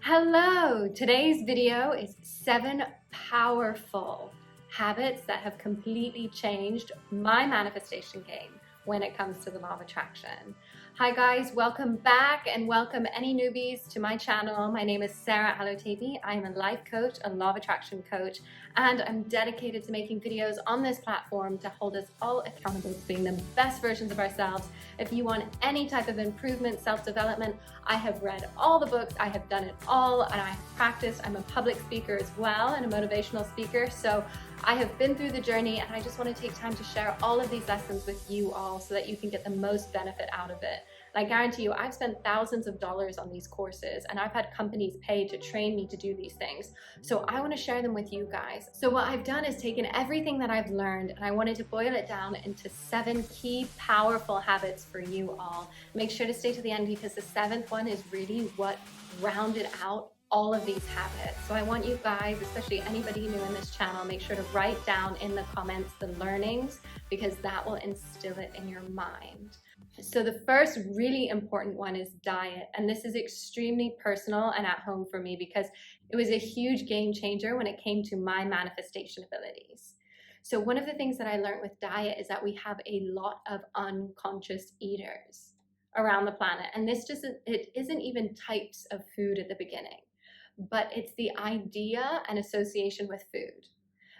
Hello! Today's video is 7 powerful habits that have completely changed my manifestation game when it comes to the law of attraction. Hi guys, welcome back and welcome any newbies to my channel. My name is Sarah Alotebi. I am a life coach, a law of attraction coach, and I'm dedicated to making videos on this platform to hold us all accountable to being the best versions of ourselves. If you want any type of improvement, self-development, I have read all the books, I have done it all, and I have practiced. I'm a public speaker as well and a motivational speaker, so I have been through the journey and I just want to take time to share all of these lessons with you all so that you can get the most benefit out of it. And I guarantee you, I've spent thousands of dollars on these courses and I've had companies pay to train me to do these things. So I want to share them with you guys. So what I've done is taken everything that I've learned and I wanted to boil it down into 7 key powerful habits for you all. Make sure to stay to the end because the 7th one is really what rounded out all of these habits. So I want you guys, especially anybody new in this channel, make sure to write down in the comments the learnings because that will instill it in your mind. So the first really important one is diet. And this is extremely personal and at home for me because it was a huge game changer when it came to my manifestation abilities. So one of the things that I learned with diet is that we have a lot of unconscious eaters around the planet. And it isn't even types of food at the beginning, but it's the idea and association with food.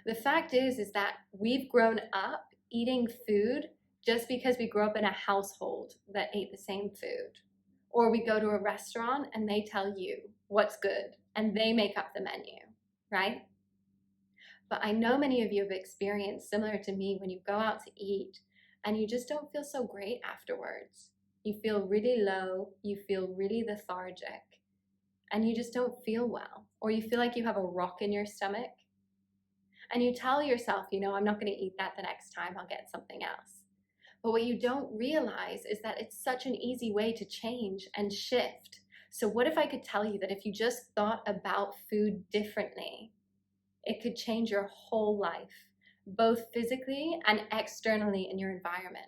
The fact is that we've grown up eating food just because we grew up in a household that ate the same food. Or we go to a restaurant and they tell you what's good and they make up the menu, right? But I know many of you have experienced similar to me when you go out to eat and you just don't feel so great afterwards. You feel really low, you feel really lethargic, and you just don't feel well, or you feel like you have a rock in your stomach, and you tell yourself, I'm not going to eat that the next time, I'll get something else. But what you don't realize is that it's such an easy way to change and shift. So what if I could tell you that if you just thought about food differently, it could change your whole life, both physically and externally in your environment.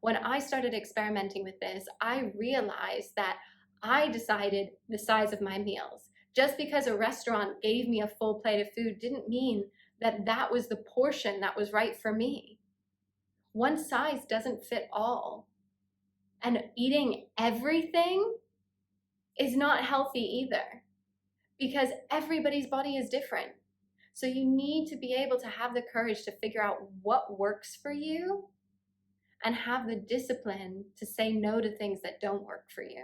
When I started experimenting with this, I realized that I decided the size of my meals. Just because a restaurant gave me a full plate of food didn't mean that that was the portion that was right for me. One size doesn't fit all. And eating everything is not healthy either because everybody's body is different. So you need to be able to have the courage to figure out what works for you and have the discipline to say no to things that don't work for you.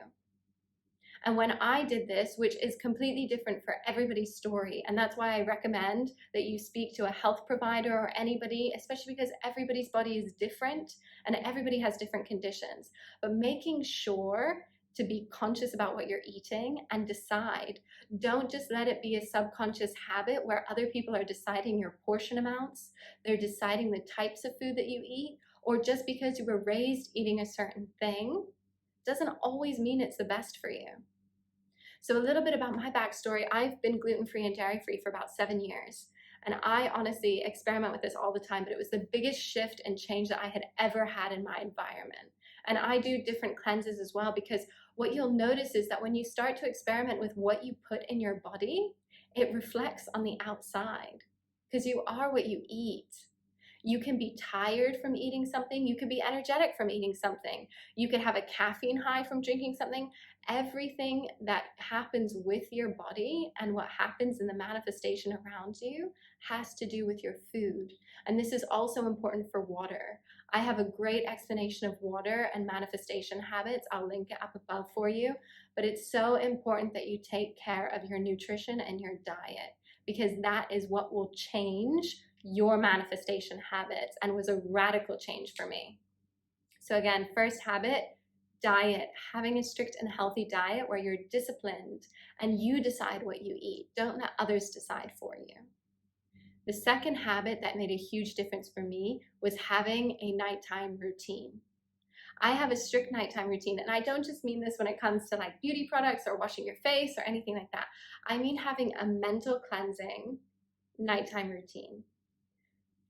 And when I did this, which is completely different for everybody's story, and that's why I recommend that you speak to a health provider or anybody, especially because everybody's body is different and everybody has different conditions. But making sure to be conscious about what you're eating and decide. Don't just let it be a subconscious habit where other people are deciding your portion amounts, they're deciding the types of food that you eat, or just because you were raised eating a certain thing doesn't always mean it's the best for you. So a little bit about my backstory. I've been gluten-free and dairy-free for about 7 years. And I honestly experiment with this all the time, but it was the biggest shift and change that I had ever had in my environment. And I do different cleanses as well because what you'll notice is that when you start to experiment with what you put in your body, it reflects on the outside because you are what you eat. You can be tired from eating something. You could be energetic from eating something. You could have a caffeine high from drinking something. Everything that happens with your body and what happens in the manifestation around you has to do with your food. And this is also important for water. I have a great explanation of water and manifestation habits. I'll link it up above for you. But it's so important that you take care of your nutrition and your diet because that is what will change your manifestation habits and was a radical change for me. So again, first habit, diet, having a strict and healthy diet where you're disciplined and you decide what you eat. Don't let others decide for you. The second habit that made a huge difference for me was having a nighttime routine. I have a strict nighttime routine, and I don't just mean this when it comes to like beauty products or washing your face or anything like that. I mean having a mental cleansing nighttime routine.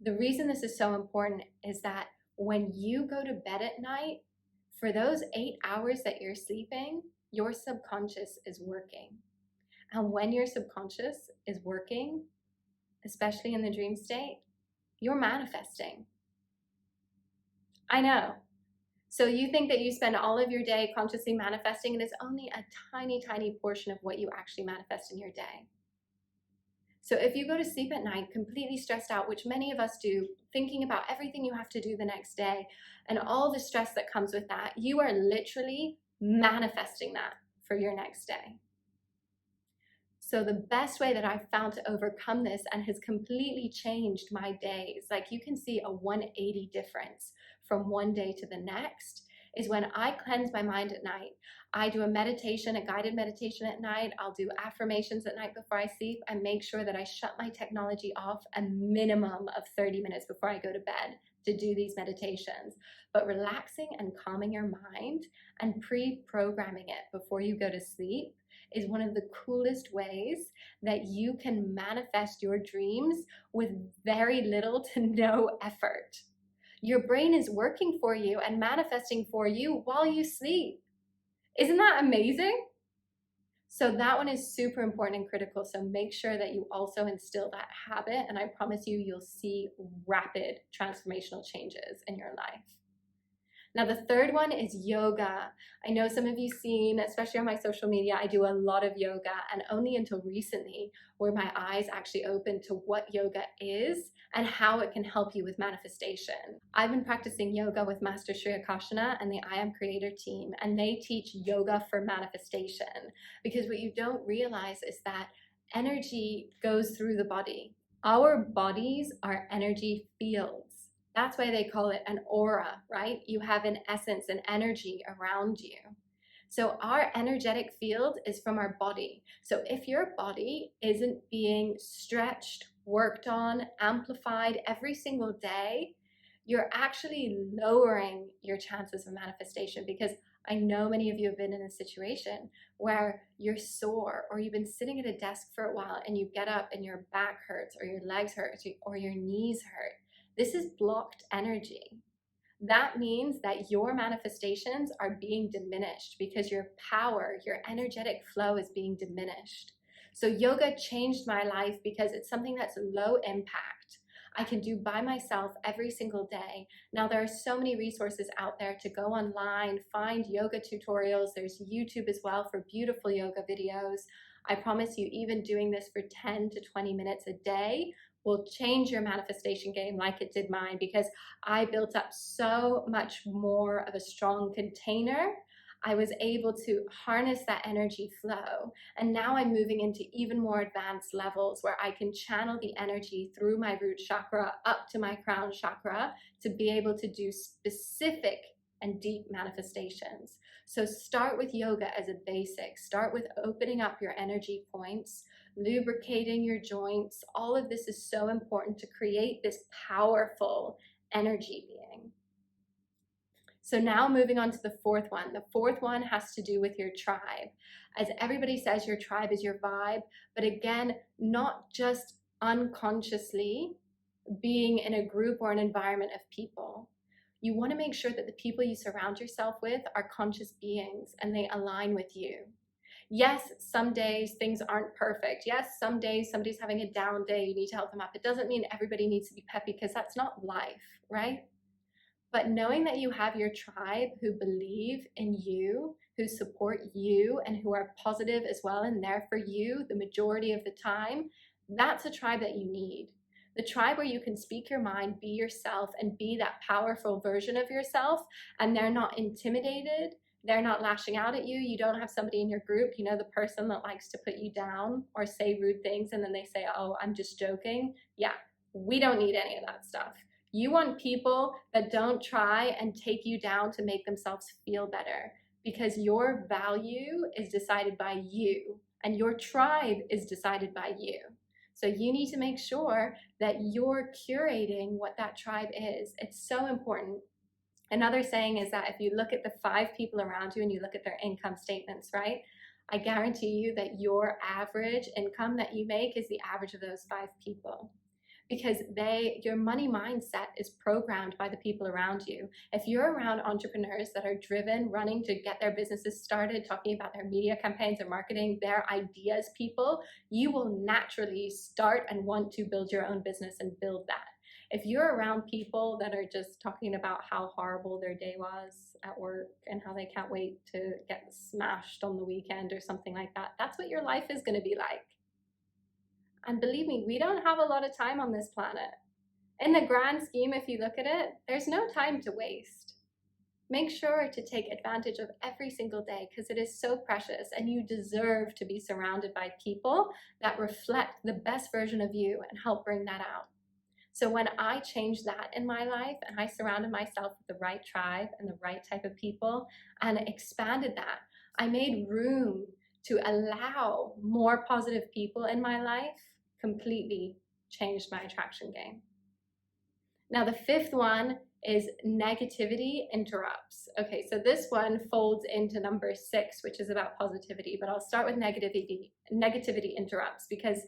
The reason this is so important is that when you go to bed at night, for those 8 hours that you're sleeping, your subconscious is working. And when your subconscious is working, especially in the dream state, you're manifesting. I know. So you think that you spend all of your day consciously manifesting, and it's only a tiny, tiny portion of what you actually manifest in your day. So if you go to sleep at night completely stressed out, which many of us do, thinking about everything you have to do the next day and all the stress that comes with that, you are literally manifesting that for your next day. So the best way that I've found to overcome this and has completely changed my days, like you can see a 180 difference from one day to the next, is when I cleanse my mind at night. I do a meditation, a guided meditation at night. I'll do affirmations at night before I sleep and make sure that I shut my technology off a minimum of 30 minutes before I go to bed to do these meditations. But relaxing and calming your mind and pre-programming it before you go to sleep is one of the coolest ways that you can manifest your dreams with very little to no effort. Your brain is working for you and manifesting for you while you sleep. Isn't that amazing? So that one is super important and critical. So make sure that you also instill that habit, and I promise you, you'll see rapid transformational changes in your life. Now, the third one is yoga. I know some of you seen, especially on my social media, I do a lot of yoga, and only until recently were my eyes actually open to what yoga is and how it can help you with manifestation. I've been practicing yoga with Master Sri Akashana and the I Am Creator team, and they teach yoga for manifestation, because what you don't realize is that energy goes through the body. Our bodies are energy fields. That's why they call it an aura, right? You have an essence, an energy around you. So our energetic field is from our body. So if your body isn't being stretched, worked on, amplified every single day, you're actually lowering your chances of manifestation, because I know many of you have been in a situation where you're sore, or you've been sitting at a desk for a while and you get up and your back hurts, or your legs hurt, or your knees hurt. This is blocked energy. That means that your manifestations are being diminished because your power, your energetic flow is being diminished. So yoga changed my life because it's something that's low impact. I can do by myself every single day. Now there are so many resources out there to go online, find yoga tutorials. There's YouTube as well for beautiful yoga videos. I promise you, even doing this for 10 to 20 minutes a day will change your manifestation game like it did mine, because I built up so much more of a strong container. I was able to harness that energy flow, and now I'm moving into even more advanced levels where I can channel the energy through my root chakra up to my crown chakra to be able to do specific and deep manifestations. So start with yoga as a basic. Start with opening up your energy points, lubricating your joints. All of this is so important to create this powerful energy being. So now moving on to the fourth one. The fourth one has to do with your tribe. As everybody says, your tribe is your vibe, but again, not just unconsciously being in a group or an environment of people. You want to make sure that the people you surround yourself with are conscious beings and they align with you. Yes, some days things aren't perfect. Yes, some days somebody's having a down day, you need to help them up. It doesn't mean everybody needs to be peppy, because that's not life, right? But knowing that you have your tribe who believe in you, who support you, and who are positive as well and there for you the majority of the time, that's a tribe that you need. The tribe where you can speak your mind, be yourself, and be that powerful version of yourself, and they're not intimidated, they're not lashing out at you. You don't have somebody in your group, you know, the person that likes to put you down or say rude things and then they say, oh, I'm just joking. Yeah, we don't need any of that stuff. You want people that don't try and take you down to make themselves feel better, because your value is decided by you and your tribe is decided by you. So you need to make sure that you're curating what that tribe is. It's so important. Another saying is that if you look at the 5 people around you and you look at their income statements, right? I guarantee you that your average income that you make is the average of those 5 people. because your money mindset is programmed by the people around you. If you're around entrepreneurs that are driven, running to get their businesses started, talking about their media campaigns or marketing, their ideas people, you will naturally start and want to build your own business and build that. If you're around people that are just talking about how horrible their day was at work and how they can't wait to get smashed on the weekend or something like that, that's what your life is going to be like. And believe me, we don't have a lot of time on this planet. In the grand scheme, if you look at it, there's no time to waste. Make sure to take advantage of every single day because it is so precious, and you deserve to be surrounded by people that reflect the best version of you and help bring that out. So when I changed that in my life and I surrounded myself with the right tribe and the right type of people and expanded that, I made room to allow more positive people in my life, completely changed my attraction game. Now the fifth one is negativity interrupts. Okay, so this one folds into number 6, which is about positivity, but I'll start with negativity interrupts, because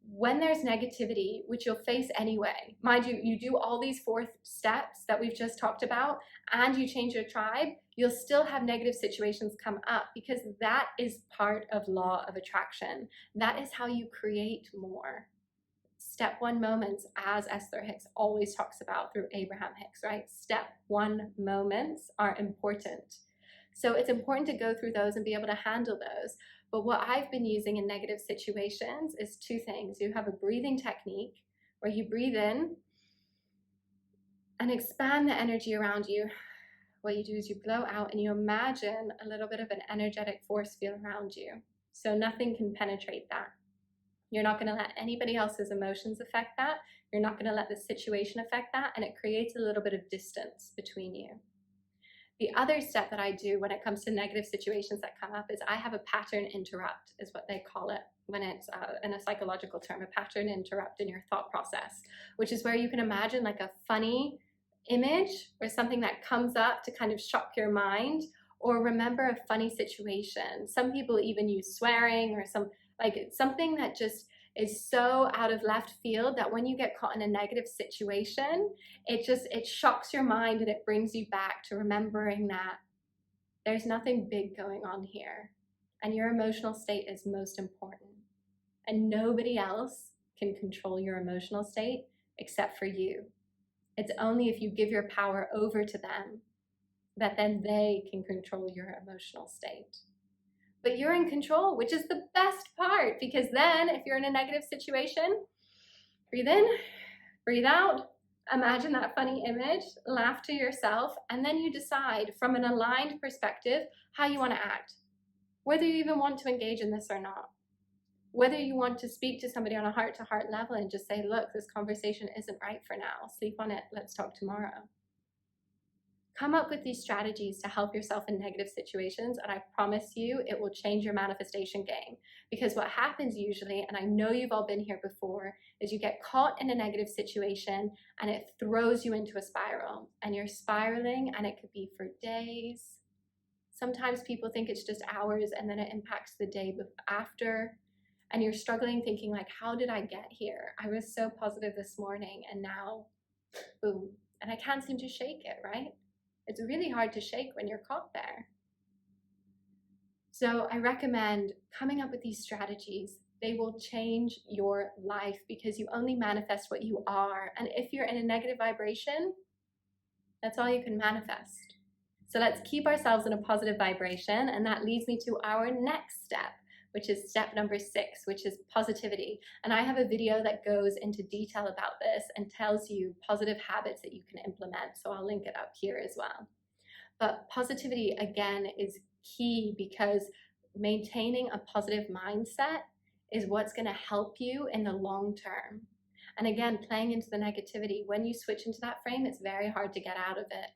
when there's negativity, which you'll face anyway, mind you, you do all these 4 steps that we've just talked about and you change your tribe, you'll still have negative situations come up, because that is part of law of attraction. That is how you create more. Step 1 moments, as Esther Hicks always talks about through Abraham Hicks, right? Step 1 moments are important. So it's important to go through those and be able to handle those. But what I've been using in negative situations is 2 things. You have a breathing technique where you breathe in and expand the energy around you. What you do is you blow out and you imagine a little bit of an energetic force field around you. So nothing can penetrate that. You're not going to let anybody else's emotions affect that. You're not going to let the situation affect that. And it creates a little bit of distance between you. The other step that I do when it comes to negative situations that come up is I have a pattern interrupt, is what they call it when it's in a psychological term, a pattern interrupt in your thought process, which is where you can imagine like a funny image or something that comes up to kind of shock your mind, or remember a funny situation. Some people even use swearing or something that just is so out of left field that when you get caught in a negative situation, it shocks your mind and it brings you back to remembering that there's nothing big going on here and your emotional state is most important, and nobody else can control your emotional state except for you. It's only if you give your power over to them that then they can control your emotional state. But you're in control, which is the best part, because then if you're in a negative situation, breathe in, breathe out, imagine that funny image, laugh to yourself, and then you decide from an aligned perspective how you want to act, whether you even want to engage in this or not, whether you want to speak to somebody on a heart-to-heart level and just say, look, this conversation isn't right for now, sleep on it, let's talk tomorrow. Come up with these strategies to help yourself in negative situations, and I promise you it will change your manifestation game. Because what happens usually, and I know you've all been here before, is you get caught in a negative situation and it throws you into a spiral, and you're spiraling, and it could be for days. Sometimes people think it's just hours, and then it impacts the day after, and you're struggling thinking like, how did I get here? I was so positive this morning and now boom, and I can't seem to shake it, right? It's really hard to shake when you're caught there. So I recommend coming up with these strategies. They will change your life because you only manifest what you are. And if you're in a negative vibration, that's all you can manifest. So let's keep ourselves in a positive vibration. And that leads me to our next step, which is step number 6, which is positivity. And I have a video that goes into detail about this and tells you positive habits that you can implement. So I'll link it up here as well. But positivity, again, is key, because maintaining a positive mindset is what's going to help you in the long term. And again, playing into the negativity, when you switch into that frame, it's very hard to get out of it.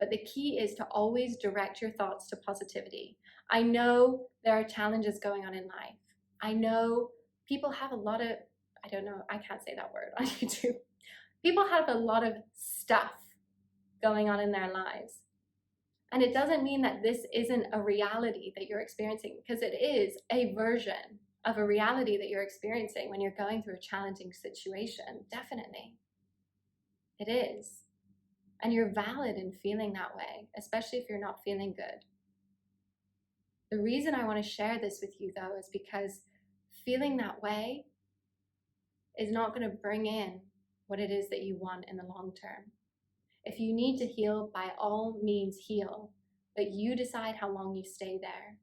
But the key is to always direct your thoughts to positivity. I know there are challenges going on in life. I know people have a lot of, I don't know, I can't say that word on YouTube. People have a lot of stuff going on in their lives. And it doesn't mean that this isn't a reality that you're experiencing, because it is a version of a reality that you're experiencing when you're going through a challenging situation. Definitely. It is. And you're valid in feeling that way, especially if you're not feeling good. The reason I want to share this with you, though, is because feeling that way is not going to bring in what it is that you want in the long term. If you need to heal, by all means heal, but you decide how long you stay there,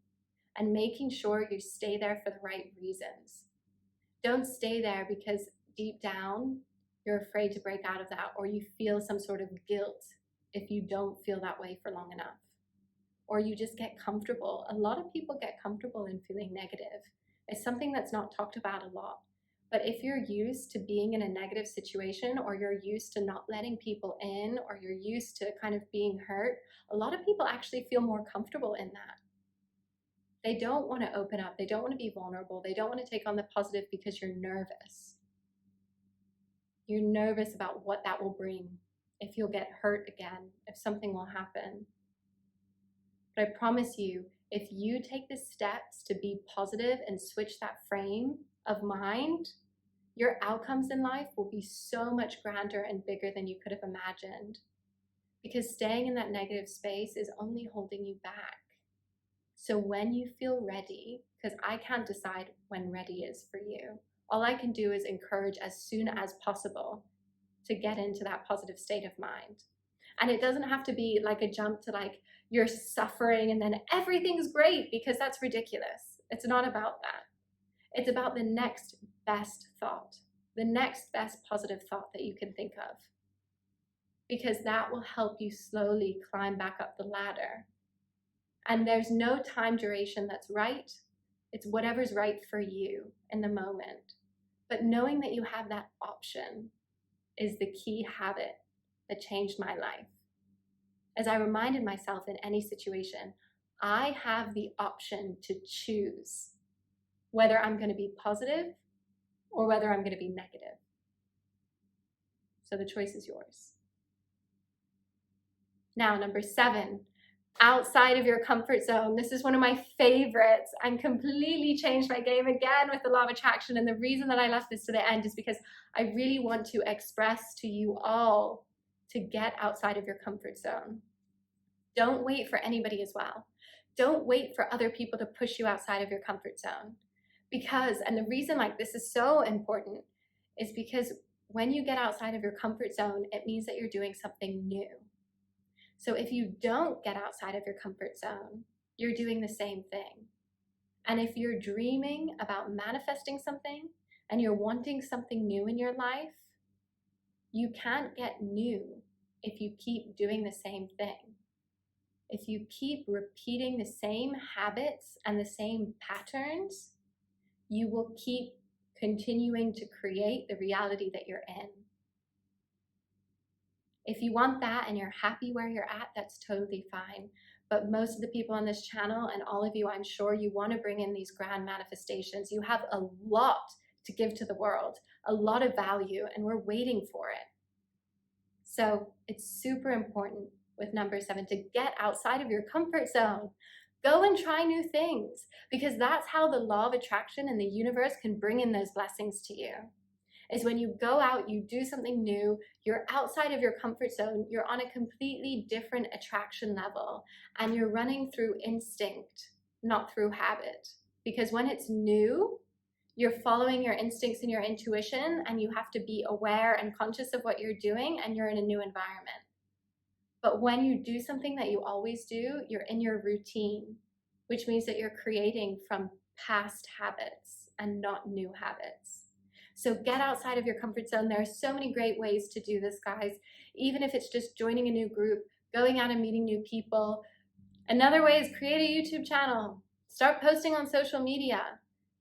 and making sure you stay there for the right reasons. Don't stay there because deep down you're afraid to break out of that, or you feel some sort of guilt if you don't feel that way for long enough, or you just get comfortable. A lot of people get comfortable in feeling negative. It's something that's not talked about a lot. But if you're used to being in a negative situation, or you're used to not letting people in, or you're used to kind of being hurt, a lot of people actually feel more comfortable in that. They don't want to open up. They don't want to be vulnerable. They don't want to take on the positive because you're nervous. You're nervous about what that will bring, if you'll get hurt again, if something will happen. But I promise you, if you take the steps to be positive and switch that frame of mind, your outcomes in life will be so much grander and bigger than you could have imagined. Because staying in that negative space is only holding you back. So when you feel ready, because I can't decide when ready is for you, all I can do is encourage as soon as possible to get into that positive state of mind. And it doesn't have to be like a jump to like you're suffering and then everything's great, because that's ridiculous. It's not about that. It's about the next best thought, the next best positive thought that you can think of, because that will help you slowly climb back up the ladder. And there's no time duration that's right. It's whatever's right for you in the moment. But knowing that you have that option is the key habit that changed my life. As I reminded myself in any situation, I have the option to choose whether I'm going to be positive or whether I'm going to be negative. So the choice is yours. Now, number 7, outside of your comfort zone. This is one of my favorites and completely changed my game again with the law of attraction. And the reason that I left this to the end is because I really want to express to you all to get outside of your comfort zone. Don't wait for anybody as well. Don't wait for other people to push you outside of your comfort zone. Because, and the reason like this is so important is because when you get outside of your comfort zone, it means that you're doing something new. So if you don't get outside of your comfort zone, you're doing the same thing. And if you're dreaming about manifesting something and you're wanting something new in your life, you can't get new if you keep doing the same thing. If you keep repeating the same habits and the same patterns, you will keep continuing to create the reality that you're in. If you want that and you're happy where you're at, that's totally fine. But most of the people on this channel, and all of you, I'm sure you want to bring in these grand manifestations. You have a lot to give to the world, a lot of value, and we're waiting for it. So it's super important with number 7 to get outside of your comfort zone. Go and try new things, because that's how the law of attraction and the universe can bring in those blessings to you. Is when you go out, you do something new, you're outside of your comfort zone, you're on a completely different attraction level, and you're running through instinct, not through habit. Because when it's new, you're following your instincts and your intuition, and you have to be aware and conscious of what you're doing, and you're in a new environment. But when you do something that you always do, you're in your routine, which means that you're creating from past habits and not new habits. So get outside of your comfort zone. There are so many great ways to do this, guys. Even if it's just joining a new group, going out and meeting new people. Another way is create a YouTube channel. Start posting on social media.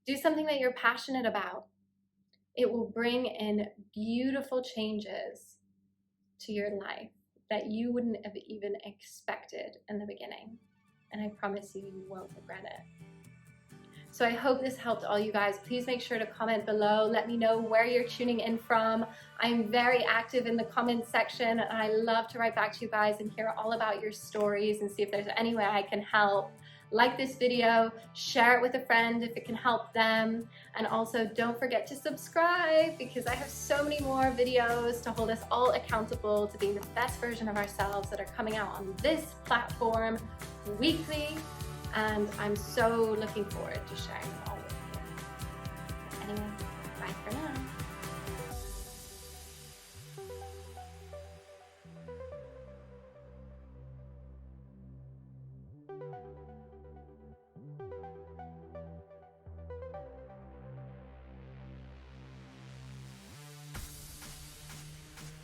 Do something that you're passionate about. It will bring in beautiful changes to your life that you wouldn't have even expected in the beginning. And I promise you, you won't regret it. So I hope this helped all you guys. Please make sure to comment below. Let me know where you're tuning in from. I'm very active in the comments section, and I love to write back to you guys and hear all about your stories and see if there's any way I can help. like this video, share it with a friend if it can help them, and also don't forget to subscribe because I have so many more videos to hold us all accountable to being the best version of ourselves that are coming out on this platform weekly, and I'm so looking forward to sharing them all with you. Anyway.